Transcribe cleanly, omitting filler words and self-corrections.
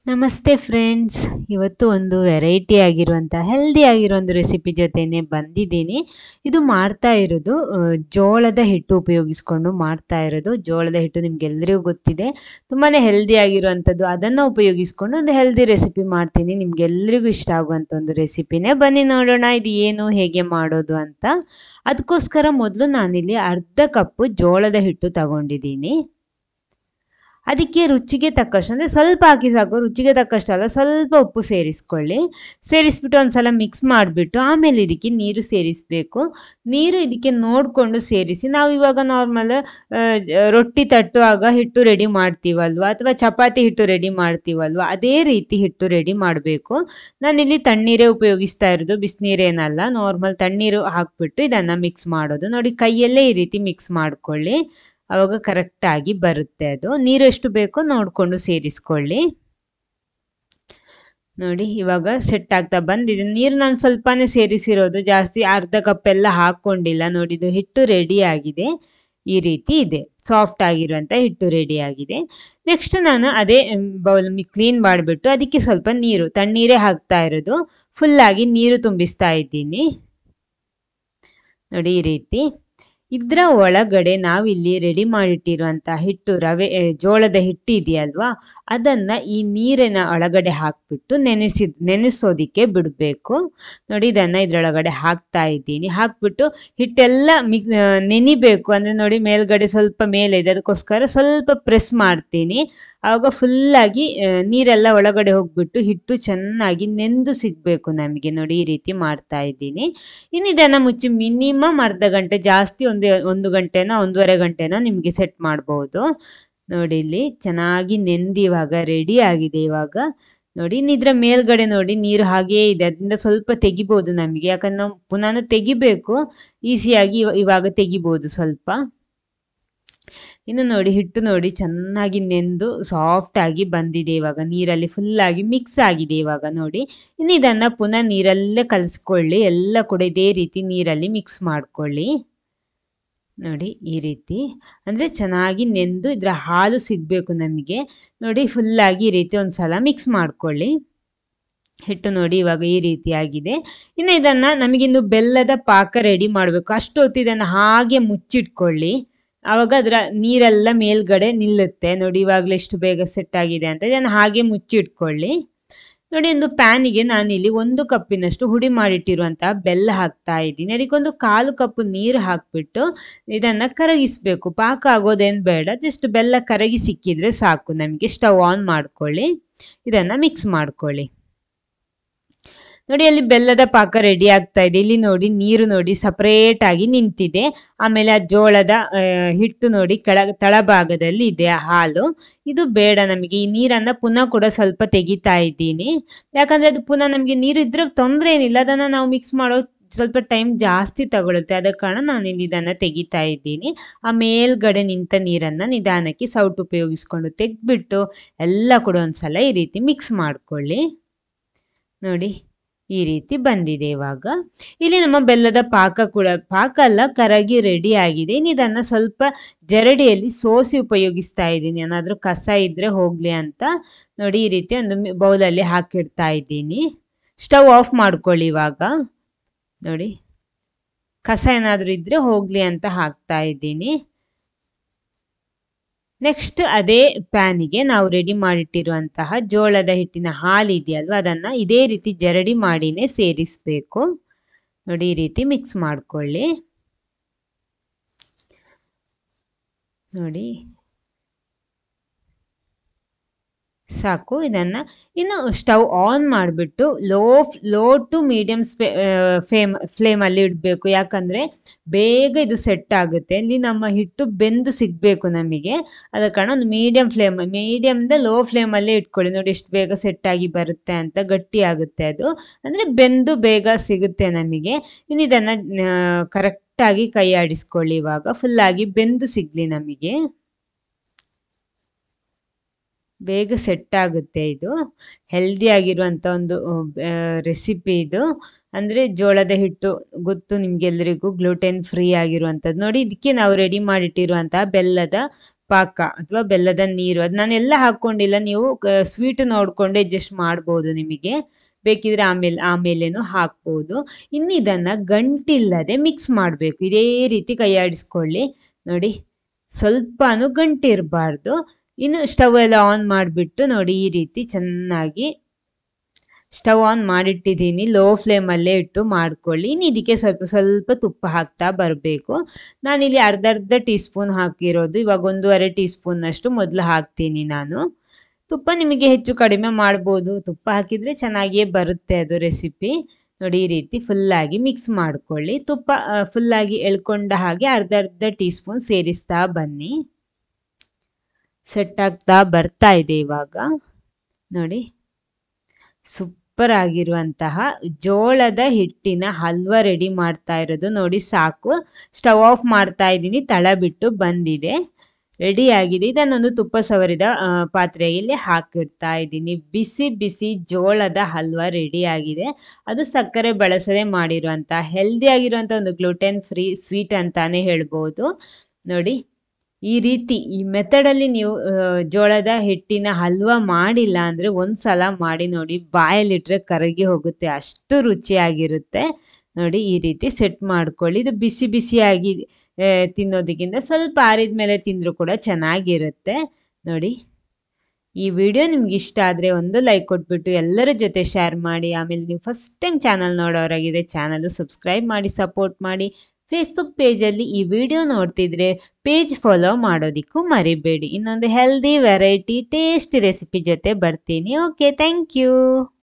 ನಮಸ್ತೆ ಫ್ರೆಂಡ್ಸ್. ಇವತ್ತು ಒಂದು ವೆರೈಟಿ ಆಗಿರುವಂಥ ಹೆಲ್ದಿ ಆಗಿರೋ ಒಂದು ರೆಸಿಪಿ ಜೊತೆನೆ ಬಂದಿದ್ದೀನಿ. ಇದು ಮಾಡ್ತಾ ಇರೋದು ಜೋಳದ ಹಿಟ್ಟು ಉಪಯೋಗಿಸ್ಕೊಂಡು ಮಾಡ್ತಾ ಇರೋದು. ಜೋಳದ ಹಿಟ್ಟು ನಿಮ್ಗೆಲ್ಲರಿಗೂ ಗೊತ್ತಿದೆ, ತುಂಬಾ ಹೆಲ್ದಿ ಆಗಿರುವಂಥದ್ದು. ಅದನ್ನು ಉಪಯೋಗಿಸ್ಕೊಂಡು ಒಂದು ಹೆಲ್ದಿ ರೆಸಿಪಿ ಮಾಡ್ತೀನಿ. ನಿಮ್ಗೆಲ್ಲರಿಗೂ ಇಷ್ಟ ಆಗುವಂಥ ಒಂದು ರೆಸಿಪಿನೇ. ಬನ್ನಿ ನೋಡೋಣ ಇದು ಏನು ಹೇಗೆ ಮಾಡೋದು ಅಂತ. ಅದಕ್ಕೋಸ್ಕರ ಮೊದಲು ನಾನಿಲ್ಲಿ ಅರ್ಧ ಕಪ್ಪು ಜೋಳದ ಹಿಟ್ಟು ತಗೊಂಡಿದ್ದೀನಿ. ಅದಕ್ಕೆ ರುಚಿಗೆ ತಕ್ಕಷ್ಟು ಅಂದರೆ ಸ್ವಲ್ಪ ಹಾಕಿ ಸಾಕು, ರುಚಿಗೆ ತಕ್ಕಷ್ಟಲ್ಲ, ಸ್ವಲ್ಪ ಉಪ್ಪು ಸೇರಿಸ್ಕೊಳ್ಳಿ. ಸೇರಿಸ್ಬಿಟ್ಟು ಒಂದ್ಸಲ ಮಿಕ್ಸ್ ಮಾಡಿಬಿಟ್ಟು ಆಮೇಲೆ ಇದಕ್ಕೆ ನೀರು ಸೇರಿಸಬೇಕು. ನೀರು ಇದಕ್ಕೆ ನೋಡಿಕೊಂಡು ಸೇರಿಸಿ. ನಾವು ಇವಾಗ ನಾರ್ಮಲ್ ರೊಟ್ಟಿ ತಟ್ಟುವಾಗ ಹಿಟ್ಟು ರೆಡಿ ಮಾಡ್ತೀವಲ್ವ, ಅಥವಾ ಚಪಾತಿ ಹಿಟ್ಟು ರೆಡಿ ಮಾಡ್ತೀವಲ್ವ, ಅದೇ ರೀತಿ ಹಿಟ್ಟು ರೆಡಿ ಮಾಡಬೇಕು. ನಾನಿಲ್ಲಿ ತಣ್ಣೀರೇ ಉಪಯೋಗಿಸ್ತಾ ಇರೋದು, ಬಿಸಿನೀರೇನಲ್ಲ. ನಾರ್ಮಲ್ ತಣ್ಣೀರು ಹಾಕ್ಬಿಟ್ಟು ಇದನ್ನು ಮಿಕ್ಸ್ ಮಾಡೋದು. ನೋಡಿ, ಕೈಯಲ್ಲೇ ಈ ರೀತಿ ಮಿಕ್ಸ್ ಮಾಡ್ಕೊಳ್ಳಿ, ಆವಾಗ ಕರೆಕ್ಟಾಗಿ ಬರುತ್ತೆ. ಅದು ನೀರು ಎಷ್ಟು ಬೇಕೋ ನೋಡಿಕೊಂಡು ಸೇರಿಸ್ಕೊಳ್ಳಿ. ನೋಡಿ, ಇವಾಗ ಸೆಟ್ ಆಗ್ತಾ ಬಂದಿದೆ. ನೀರು ನಾನು ಸ್ವಲ್ಪನೇ ಸೇರಿಸಿರೋದು, ಜಾಸ್ತಿ ಅರ್ಧ ಕಪ್ ಎಲ್ಲ ಹಾಕ್ಕೊಂಡಿಲ್ಲ. ನೋಡಿ, ಇದು ಹಿಟ್ಟು ರೆಡಿ ಆಗಿದೆ. ಈ ರೀತಿ ಇದೆ, ಸಾಫ್ಟ್ ಆಗಿರುವಂಥ ಹಿಟ್ಟು ರೆಡಿ ಆಗಿದೆ. ನೆಕ್ಸ್ಟ್ ನಾನು ಅದೇ ಬೌಲ್ ಕ್ಲೀನ್ ಮಾಡಿಬಿಟ್ಟು ಅದಕ್ಕೆ ಸ್ವಲ್ಪ ನೀರು, ತಣ್ಣೀರೇ ಹಾಕ್ತಾ ಇರೋದು, ಫುಲ್ಲಾಗಿ ನೀರು ತುಂಬಿಸ್ತಾ ಇದ್ದೀನಿ. ನೋಡಿ, ಈ ರೀತಿ. ಇದರ ಒಳಗಡೆ ನಾವಿಲ್ಲಿ ರೆಡಿ ಮಾಡಿಟ್ಟಿರುವಂಥ ಹಿಟ್ಟು, ಜೋಳದ ಹಿಟ್ಟು ಇದೆಯಲ್ವಾ, ಅದನ್ನು ಈ ನೀರಿನ ಒಳಗಡೆ ಹಾಕ್ಬಿಟ್ಟು ನೆನೆಸೋದಿಕ್ಕೆ ಬಿಡಬೇಕು. ನೋಡಿ, ಇದನ್ನು ಇದರೊಳಗಡೆ ಹಾಕ್ತಾ ಇದ್ದೀನಿ. ಹಾಕ್ಬಿಟ್ಟು ಹಿಟ್ಟೆಲ್ಲ ನೆನಿಬೇಕು. ಅಂದರೆ ನೋಡಿ, ಮೇಲ್ಗಡೆ ಸ್ವಲ್ಪ ಮೇಲೆ ಇದೆ, ಅದಕ್ಕೋಸ್ಕರ ಸ್ವಲ್ಪ ಪ್ರೆಸ್ ಮಾಡ್ತೀನಿ. ಆವಾಗ ಫುಲ್ಲಾಗಿ ನೀರೆಲ್ಲ ಒಳಗಡೆ ಹೋಗ್ಬಿಟ್ಟು ಹಿಟ್ಟು ಚೆನ್ನಾಗಿ ನೆಂದು ಸಿಗಬೇಕು ನಮಗೆ. ನೋಡಿ, ಈ ರೀತಿ ಮಾಡ್ತಾ ಇದ್ದೀನಿ. ಇನ್ನು ಇದನ್ನು ಮುಚ್ಚಿ ಮಿನಿಮಮ್ ಅರ್ಧ ಗಂಟೆ, ಜಾಸ್ತಿ ಒಂದು ಗಂಟೆನೋ 1.5 ಗಂಟೆನೋ ನಿಮಗೆ ಸೆಟ್ ಮಾಡ್ಬೋದು. ನೋಡಿ, ಇಲ್ಲಿ ಚೆನ್ನಾಗಿ ನೆಂದು ಇವಾಗ ರೆಡಿ ಆಗಿದೆ. ಇವಾಗ ನೋಡಿ, ಇದರ ಮೇಲ್ಗಡೆ ನೋಡಿ ನೀರು ಹಾಗೇ ಇದೆ, ಅದರಿಂದ ಸ್ವಲ್ಪ ತೆಗಿಬೋದು ನಮಗೆ. ಯಾಕಂದ್ರೆ ನಾವು ಪುನಃ ತೆಗಿಬೇಕು, ಈಸಿಯಾಗಿ ಇವಾಗ ತೆಗಿಬೋದು ಸ್ವಲ್ಪ. ಇನ್ನು ನೋಡಿ, ಹಿಟ್ಟು ನೋಡಿ ಚೆನ್ನಾಗಿ ನೆಂದು ಸಾಫ್ಟ್ ಆಗಿ ಬಂದಿದೆ. ಇವಾಗ ನೀರಲ್ಲಿ ಫುಲ್ಲಾಗಿ ಮಿಕ್ಸ್ ಆಗಿದೆ. ಇವಾಗ ನೋಡಿ, ಇನ್ನು ಇದನ್ನು ಪುನಃ ನೀರಲ್ಲೇ ಕಲಿಸ್ಕೊಳ್ಳಿ. ಎಲ್ಲ ಕೂಡ ಇದೇ ರೀತಿ ನೀರಲ್ಲಿ ಮಿಕ್ಸ್ ಮಾಡ್ಕೊಳ್ಳಿ. ನೋಡಿ, ಈ ರೀತಿ ಅಂದರೆ ಚೆನ್ನಾಗಿ ನೆಂದು ಇದರ ಹಾಲು ಸಿಗಬೇಕು ನಮಗೆ. ನೋಡಿ, ಫುಲ್ಲಾಗಿ ಈ ರೀತಿ ಒಂದು ಸಲ ಮಿಕ್ಸ್ ಮಾಡ್ಕೊಳ್ಳಿ. ಹಿಟ್ಟು ನೋಡಿ ಇವಾಗ ಈ ರೀತಿ ಆಗಿದೆ. ಇನ್ನು ಇದನ್ನು ನಮಗಿನ್ನು ಬೆಲ್ಲದ ಪಾಕ ರೆಡಿ ಮಾಡಬೇಕು. ಅಷ್ಟು ಹೊತ್ತು ಇದನ್ನು ಹಾಗೆ ಮುಚ್ಚಿಟ್ಕೊಳ್ಳಿ, ಆವಾಗ ಅದರ ನೀರೆಲ್ಲ ಮೇಲ್ಗಡೆ ನಿಲ್ಲುತ್ತೆ. ನೋಡಿ, ಇವಾಗಲೇ ಎಷ್ಟು ಬೇಗ ಸೆಟ್ ಆಗಿದೆ ಅಂತ. ಇದನ್ನು ಹಾಗೆ ಮುಚ್ಚಿಟ್ಕೊಳ್ಳಿ. ನೋಡಿ, ಒಂದು ಪ್ಯಾನಿಗೆ ನಾನಿಲ್ಲಿ 1 ಕಪ್ಪಿನಷ್ಟು ಹುಡಿ ಮಾಡಿಟ್ಟಿರುವಂತಹ ಬೆಲ್ಲ ಹಾಕ್ತಾ ಇದ್ದೀನಿ. ಅದಕ್ಕೊಂದು 1/4 ಕಪ್ ನೀರು ಹಾಕ್ಬಿಟ್ಟು ಇದನ್ನು ಕರಗಿಸಬೇಕು. ಪಾಕ ಆಗೋದೇನು ಬೇಡ, ಜಸ್ಟ್ ಬೆಲ್ಲ ಕರಗಿ ಸಿಕ್ಕಿದ್ರೆ ಸಾಕು ನಮಗೆ. ಸ್ಟವ್ ಆನ್ ಮಾಡ್ಕೊಳ್ಳಿ, ಇದನ್ನು ಮಿಕ್ಸ್ ಮಾಡ್ಕೊಳ್ಳಿ. ನೋಡಿ, ಅಲ್ಲಿ ಬೆಲ್ಲದ ಪಾಕ ರೆಡಿ ಆಗ್ತಾ ಇದೆ. ಇಲ್ಲಿ ನೋಡಿ, ನೀರು ನೋಡಿ ಸಪರೇಟ್ ಆಗಿ ನಿಂತಿದೆ. ಆಮೇಲೆ ಆ ಜೋಳದ ಹಿಟ್ಟು ನೋಡಿ ತಳಭಾಗದಲ್ಲಿ ಇದೆ ಹಾಲು. ಇದು ಬೇಡ ನಮಗೆ. ಈ ನೀರನ್ನು ಪುನಃ ಕೂಡ ಸ್ವಲ್ಪ ತೆಗಿತಾ ಇದ್ದೀನಿ. ಯಾಕಂದರೆ ಅದು ಪುನಃ ನಮಗೆ ನೀರು ಇದ್ರೆ ತೊಂದರೆ ಏನಿಲ್ಲ, ಅದನ್ನು ನಾವು ಮಿಕ್ಸ್ ಮಾಡೋ ಸ್ವಲ್ಪ ಟೈಮ್ ಜಾಸ್ತಿ ತಗೊಳುತ್ತೆ. ಆದ ಕಾರಣ ನಾನು ಇದನ್ನು ತೆಗಿತಾ ಇದ್ದೀನಿ. ಆ ಮೇಲ್ಗಡೆ ನಿಂತ ನೀರನ್ನು ನಿಧಾನಕ್ಕೆ ಸೌಟು ಉಪಯೋಗಿಸ್ಕೊಂಡು ತೆಗೆದ್ಬಿಟ್ಟು ಎಲ್ಲ ಕೂಡ ಒಂದ್ಸಲ ಈ ರೀತಿ ಮಿಕ್ಸ್ ಮಾಡ್ಕೊಳ್ಳಿ. ನೋಡಿ, ಈ ರೀತಿ ಬಂದಿದೆ. ಇವಾಗ ಇಲ್ಲಿ ನಮ್ಮ ಬೆಲ್ಲದ ಪಾಕ ಎಲ್ಲ ಕರಗಿ ರೆಡಿ ಆಗಿದೆ. ಇನ್ನು ಇದನ್ನು ಸ್ವಲ್ಪ ಜರಡಿಯಲ್ಲಿ ಸೋಸಿ ಉಪಯೋಗಿಸ್ತಾ ಇದ್ದೀನಿ, ಏನಾದರೂ ಕಸ ಇದ್ದರೆ ಹೋಗಲಿ ಅಂತ. ನೋಡಿ, ಈ ರೀತಿ ಒಂದು ಬೌಲಲ್ಲಿ ಹಾಕಿಡ್ತಾ ಇದ್ದೀನಿ. ಸ್ಟವ್ ಆಫ್ ಮಾಡ್ಕೊಳ್ಳಿ. ಇವಾಗ ನೋಡಿ, ಕಸ ಏನಾದರೂ ಇದ್ದರೆ ಹೋಗಲಿ ಅಂತ ಹಾಕ್ತಾ ಇದ್ದೀನಿ. ನೆಕ್ಸ್ಟ್ ಅದೇ ಪ್ಯಾನಿಗೆ ನಾವು ರೆಡಿ ಮಾಡಿಟ್ಟಿರುವಂತಹ ಜೋಳದ ಹಿಟ್ಟಿನ ಹಾಲು ಇದೆಯಲ್ವ, ಅದನ್ನು ಇದೇ ರೀತಿ ಜರಡಿ ಮಾಡಿನೇ ಸೇರಿಸಬೇಕು. ನೋಡಿ, ಈ ರೀತಿ ಮಿಕ್ಸ್ ಮಾಡ್ಕೊಳ್ಳಿ. ನೋಡಿ, ಸಾಕು. ಇದನ್ನು ಇನ್ನು ಸ್ಟವ್ ಆನ್ ಮಾಡಿಬಿಟ್ಟು ಲೋ ಟು ಮೀಡಿಯಮ್ ಫ್ಲೇಮಲ್ಲಿ ಇಡಬೇಕು. ಯಾಕಂದರೆ ಬೇಗ ಇದು ಸೆಟ್ ಆಗುತ್ತೆ. ಇಲ್ಲಿ ನಮ್ಮ ಹಿಟ್ಟು ಬೆಂದು ಸಿಗಬೇಕು ನಮಗೆ. ಅದ ಕಾರಣ ಒಂದು ಮೀಡಿಯಮ್ದ ಲೋ ಫ್ಲೇಮಲ್ಲೇ ಇಟ್ಕೊಳ್ಳಿ. ನೋಡಿ, ಎಷ್ಟು ಬೇಗ ಸೆಟ್ ಆಗಿ ಬರುತ್ತೆ ಅಂತ. ಗಟ್ಟಿ ಆಗುತ್ತೆ ಅದು, ಅಂದರೆ ಬೆಂದು ಬೇಗ ಸಿಗುತ್ತೆ ನಮಗೆ. ಇನ್ನು ಇದನ್ನು ಕರೆಕ್ಟಾಗಿ ಕೈ ಆಡಿಸ್ಕೊಳ್ಳಿ. ಇವಾಗ ಫುಲ್ಲಾಗಿ ಬೆಂದು ಸಿಗಲಿ ನಮಗೆ. ಬೇಗ ಸೆಟ್ ಆಗುತ್ತೆ. ಇದು ಹೆಲ್ದಿ ಆಗಿರುವಂಥ ಒಂದು ರೆಸಿಪಿ ಇದು. ಅಂದರೆ ಜೋಳದ ಹಿಟ್ಟು ಗೊತ್ತು ನಿಮಗೆಲ್ಲರಿಗೂ, ಗ್ಲೂಟೆನ್ ಫ್ರೀ ಆಗಿರುವಂಥದ್ದು. ನೋಡಿ ಇದಕ್ಕೆ ನಾವು ರೆಡಿ ಮಾಡಿಟ್ಟಿರುವಂತಹ ಬೆಲ್ಲದ ಪಾಕ ಅಥವಾ ಬೆಲ್ಲದ ನೀರು, ಅದು ನಾನೆಲ್ಲ ಹಾಕ್ಕೊಂಡಿಲ್ಲ, ನೀವು ಸ್ವೀಟ್ ನೋಡಿಕೊಂಡು ಅಡ್ಜಸ್ಟ್ ಮಾಡ್ಬೋದು. ನಿಮಗೆ ಬೇಕಿದ್ರೆ ಆಮೇಲೇನು ಹಾಕ್ಬೋದು. ಇನ್ನು ಇದನ್ನು ಗಂಟಿಲ್ಲದೆ ಮಿಕ್ಸ್ ಮಾಡಬೇಕು. ಇದೇ ರೀತಿ ಕೈ ಆಡಿಸ್ಕೊಳ್ಳಿ. ನೋಡಿ ಸ್ವಲ್ಪನೂ ಗಂಟಿರಬಾರ್ದು. ಇನ್ನು ಸ್ಟವ್ ಎಲ್ಲ ಆನ್ ಮಾಡಿಬಿಟ್ಟು ನೋಡಿ ಈ ರೀತಿ ಚೆನ್ನಾಗಿ ಸ್ಟವ್ ಆನ್ ಮಾಡಿಟ್ಟಿದ್ದೀನಿ. ಲೋ ಫ್ಲೇಮಲ್ಲೇ ಇಟ್ಟು ಮಾಡ್ಕೊಳ್ಳಿ. ಇನ್ನು ಇದಕ್ಕೆ ಸ್ವಲ್ಪ ಸ್ವಲ್ಪ ತುಪ್ಪ ಹಾಕ್ತಾ ಬರಬೇಕು. ನಾನಿಲ್ಲಿ ಅರ್ಧ ಟೀ ಸ್ಪೂನ್ ಹಾಕಿರೋದು, ಇವಾಗ 1.5 ಟೀ ಸ್ಪೂನ್ನಷ್ಟು ಮೊದಲು ಹಾಕ್ತೀನಿ ನಾನು. ತುಪ್ಪ ನಿಮಗೆ ಹೆಚ್ಚು ಕಡಿಮೆ ಮಾಡ್ಬೋದು. ತುಪ್ಪ ಹಾಕಿದರೆ ಚೆನ್ನಾಗಿಯೇ ಬರುತ್ತೆ ಅದು ರೆಸಿಪಿ. ನೋಡಿ ಈ ರೀತಿ ಫುಲ್ಲಾಗಿ ಮಿಕ್ಸ್ ಮಾಡ್ಕೊಳ್ಳಿ. ತುಪ್ಪ ಫುಲ್ಲಾಗಿ ಎಳ್ಕೊಂಡ ಹಾಗೆ ಅರ್ಧ ಟೀ ಸ್ಪೂನ್ ಸೇರಿಸ್ತಾ ಬನ್ನಿ. ಸೆಟ್ ಆಗ್ತಾ ಬರ್ತಾ ಇದೆ ಇವಾಗ. ನೋಡಿ ಸೂಪರ್ ಆಗಿರುವಂತಹ ಜೋಳದ ಹಿಟ್ಟಿನ ಹಲ್ವಾ ರೆಡಿ ಮಾಡ್ತಾ ಇರೋದು. ನೋಡಿ ಸಾಕು. ಸ್ಟವ್ ಆಫ್ ಮಾಡ್ತಾ ಇದ್ದೀನಿ, ತಳ ಬಿಟ್ಟು ಬಂದಿದೆ, ರೆಡಿ ಆಗಿದೆ. ಇದನ್ನೊಂದು ತುಪ್ಪ ಸವರಿದ ಪಾತ್ರೆಯಲ್ಲಿ ಹಾಕಿಡ್ತಾ ಇದ್ದೀನಿ. ಬಿಸಿ ಬಿಸಿ ಜೋಳದ ಹಲ್ವಾ ರೆಡಿ ಆಗಿದೆ. ಅದು ಸಕ್ಕರೆ ಬಳಸದೆ ಮಾಡಿರುವಂಥ ಹೆಲ್ದಿ ಆಗಿರುವಂಥ ಒಂದು ಗ್ಲೂಟೆನ್ ಫ್ರೀ ಸ್ವೀಟ್ ಅಂತಾನೆ ಹೇಳ್ಬೋದು. ನೋಡಿ ಈ ರೀತಿ ಈ ಮೆಥಡಲ್ಲಿ ನೀವು ಜೋಳದ ಹಿಟ್ಟಿನ ಹಲ್ವಾ ಮಾಡಿಲ್ಲ ಅಂದರೆ ಒಂದು ಸಲ ಮಾಡಿ ನೋಡಿ, ಬಾಯಲ್ಲಿಟ್ಟರೆ ಕರಗಿ ಹೋಗುತ್ತೆ, ಅಷ್ಟು ರುಚಿಯಾಗಿರುತ್ತೆ. ನೋಡಿ ಈ ರೀತಿ ಸೆಟ್ ಮಾಡ್ಕೊಳ್ಳಿ. ಇದು ಬಿಸಿ ಬಿಸಿಯಾಗಿ ತಿನ್ನೋದಕ್ಕಿಂತ ಸ್ವಲ್ಪ ಆರಿದ ಮೇಲೆ ತಿಂದರೂ ಕೂಡ ಚೆನ್ನಾಗಿರುತ್ತೆ. ನೋಡಿ ಈ ವಿಡಿಯೋ ನಿಮ್ಗೆ ಇಷ್ಟ ಆದರೆ ಒಂದು ಲೈಕ್ ಕೊಟ್ಬಿಟ್ಟು ಎಲ್ಲರ ಜೊತೆ ಶೇರ್ ಮಾಡಿ. ಆಮೇಲೆ ನೀವು ಫಸ್ಟ್ ಟೈಮ್ ಚಾನಲ್ ನೋಡೋರಾಗಿದೆ ಚಾನಲ್ ಸಬ್ಸ್ಕ್ರೈಬ್ ಮಾಡಿ ಸಪೋರ್ಟ್ ಮಾಡಿ. ಫೇಸ್ಬುಕ್ ಪೇಜಲ್ಲಿ ಈ ವಿಡಿಯೋ ನೋಡ್ತಿದ್ರೆ ಪೇಜ್ ಫಾಲೋ ಮಾಡೋದಕ್ಕೂ ಮರಿಬೇಡಿ. ಇನ್ನೊಂದು ಹೆಲ್ದಿ ವೆರೈಟಿ ಟೇಸ್ಟಿ ರೆಸಿಪಿ ಜೊತೆ ಬರ್ತೀನಿ. Okay, thank you.